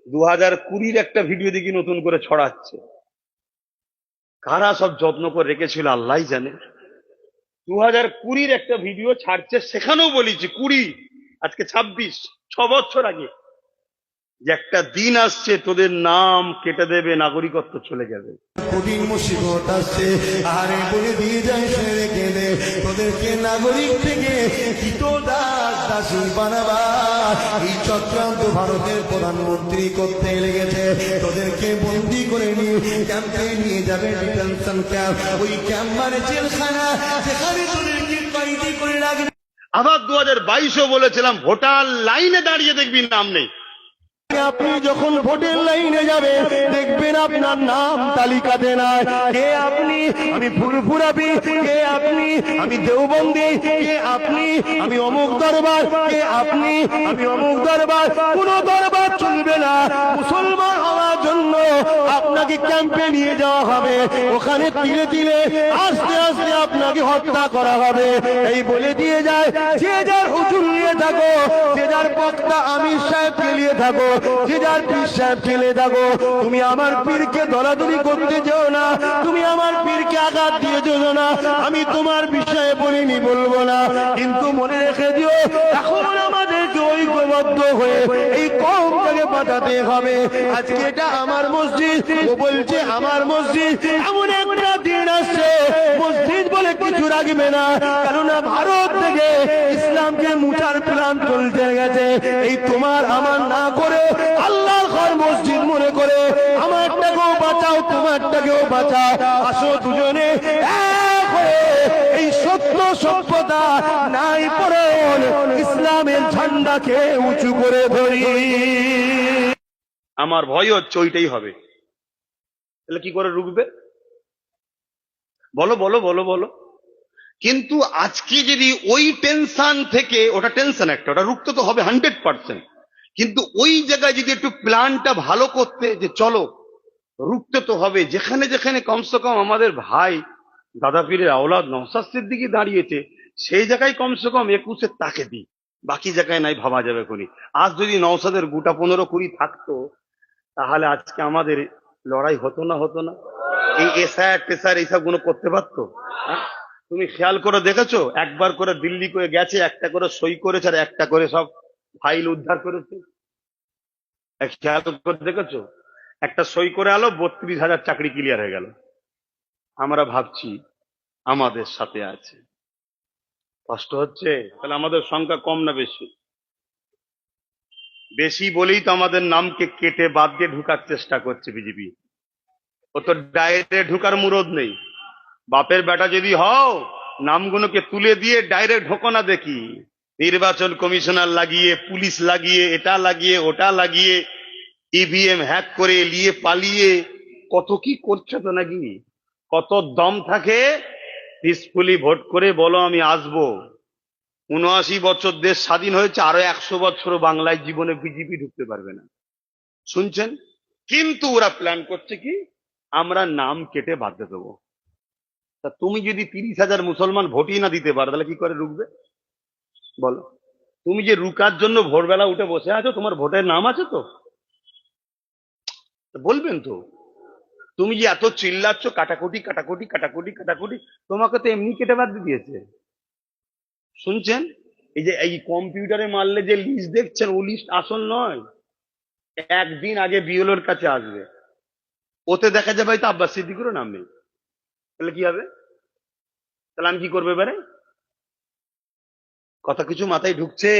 2020 একটা ভিডিও দেখি নতুন করে ছড়াচ্ছে। কারা সব যত্ন করে রেখেছিল আল্লাহ জানে। 2020 একটা ভিডিও ছাড়ছে, সেখানেও বলেছি 20, আজকে 26, 6 বছর আগে, যে একটা দিন আসছে তোদের নাম কেটে দেবে, নাগরিকত্ব চলে যাবে। কঠিন মুসিবত আসছে, আরে বলে দিয়ে যায় সে রেখে দে, তোদেরকে নাগরিক থেকে দাস দাসী বানাবা। এই চক্রান্ত ভারতের প্রধানমন্ত্রী করতে লেগেছে। তোদেরকে বন্দি করে নিয়ে ক্যাম্পে নিয়ে যাবে, ডিটেনশন ক্যাম্প। ওই ক্যাম্প মানে জেলখানা, সেখানে তোদেরকে কয়েদি করে রাখবে। আবার 2022-ও বলেছিলাম ভোটার লাইনে দাঁড়িয়ে দেখবি নাম নেই। আপনি যখন ভোটের লাইনে যাবেন দেখবেন আপনার নাম তালিকাতে নাই। কে আপনি? আমি ফুরফুরাবি। কে আপনি? আমি দেওবন্দি। কে আপনি? আমি অমুক দরবার। কে আপনি? আমি অমুক দরবার। কোন দরবার চলবে না। মুসলমান হওয়ার জন্য আপনাকে ক্যাম্পে নিয়ে যাওয়া হবে, ওখানে তিলে তিলে আস্তে আস্তে আপনাকে হত্যা করা হবে। এই বলে দিয়ে যায়, যে যার হুজুর নিয়ে থাকো, যে যার বক্তা আমির সাহেবকে নিয়ে থাকো, যে যার পীর সাহেব ছেলে থাকো, তুমি আমার পীরকে দলাদলি করতে যেও না, তুমি আমার পীরকে আঘাত দিয়ে যেও না। আমি তোমার বিষয়ে বলিনি, বলবো না, কিন্তু মনে রেখে দিও, এখন আমাদেরকে ঐক্যবদ্ধ হয়ে এই কওমটাকে বাঁচাতে হবে। আজকে এটা আমার মসজিদ, ও বলছে আমার মসজিদ। এমন একটা দিন আসছে মসজিদ বলে কিছু রাখবে না, কেননা ভারত থেকে ইসলামকে মুছার প্ল্যান চলতে গেছে। এই তোমার আমার না করে আল্লাহর ঘর মসজিদ মনে করে আমারটাকেও বাঁচাও, তোমারটাকেও বাঁচাও। আসো দুজনে এক হয়ে এই সত্য সভ্যতা নাই পরায়ণ ইসলামের ঝান্ডাকে উঁচু করে ধরি। আমার ভয় হচ্ছে ওইটাই হবে। তাহলে কি করে রুখবে? বলো বলো বলো বলো। কিন্তু আজকে যদি ওই টেনশন থেকে, ওটা টেনশন একটা, ওটা রুখতে তো হবে 100%, কিন্তু ওই জায়গায় যদি একটু প্ল্যানটা ভালো করতে, যে চলো রুখতে তো হবে, যেখানে যেখানে কমসে কম আমাদের ভাই দাদা পীরের আওলাদ নওশাদ সিদ্দিকী দাঁড়িয়েছে, সেই জায়গায় কমসে কম 21-এ তাকে দিই, বাকি জায়গায় নাই ভাবা যাবে কোনি। আজ যদি নওশাদের গোটা 15-20 থাকতো, তাহলে আজকে আমাদের লড়াই হতো না, হতো না। এই এসআর টেসার এইসব গুলো করতে পারতো? হ্যাঁ? তুমি খেয়াল করে দেখেছো, একবার করে দিল্লি করে গেছে, একটা করে সই করেছে, আর একটা করে সব ফাইল উদ্ধার করেছে। খেয়াল করে দেখেছো, একটা সই করে আলো 32,000 চাকরি ক্লিয়ার হয়ে গেল। আমরা ভাবছি আমাদের সাথে আছে। কষ্ট হচ্ছে। তাহলে আমাদের সংখ্যা কম না বেশি? বেশি বলেই তো আমাদের নামকে কেটে বাদ দিয়ে ঢুকার চেষ্টা করছে বিজেপি। ও তো ডাইরেক্ট ঢুকার মুরদ নেই। বাপের বেটা যদি হও, নামগুলোকে তুলে দিয়ে ডাইরেক্ট ঢোকো না দেখি। নির্বাচন কমিশনার লাগিয়ে, পুলিশ লাগিয়ে, এটা লাগিয়ে, ওটা লাগিয়ে, ইভিএম হ্যাক করে নিয়ে পালিয়ে কত কি করছে তো নাকি। কত দম থাকে পিসফুলি ভোট করে বলো আমি আসবো। 79 বছর দেশ স্বাধীন হয়েছে, আরো 100 বছর বাংলায় জীবনে বিজেপি ঢুকতে পারবে না। শুনছেন? কিন্তু ওরা প্ল্যান করছে কি, আমরা নাম কেটে বাদ দেবো। তা তুমি যদি 30,000 মুসলমান ভোটই না দিতে পারো, তাহলে কি করে রুখবে বলো? তুমি যে রুকার জন্য ভোরবেলা উঠে বসে আছো, তোমার ভোটের নাম আছে তো? বলবেন তো। তুমি যে এত চিল্লাচ্ছ কাটাকুটি কাটাকুটি কাটাকুটি কাটাকুটি, তোমাকে তো এমনি কেটে বাদ দিয়েছে। শুনছেন? এই যে এই কম্পিউটারে মারলে যে লিস্ট দেখছেন, ও লিস্ট আসল নয়। একদিন আগে বিএলওর কাছে আসবে, ওতে দেখা যাবে হয়তো আব্বাস সিদ্দিকুরও নাম নেই। তাহলে কি হবে? তাহলে আমি কি করবো এবারে? কথা কিছু মাথায় ঢুকছে?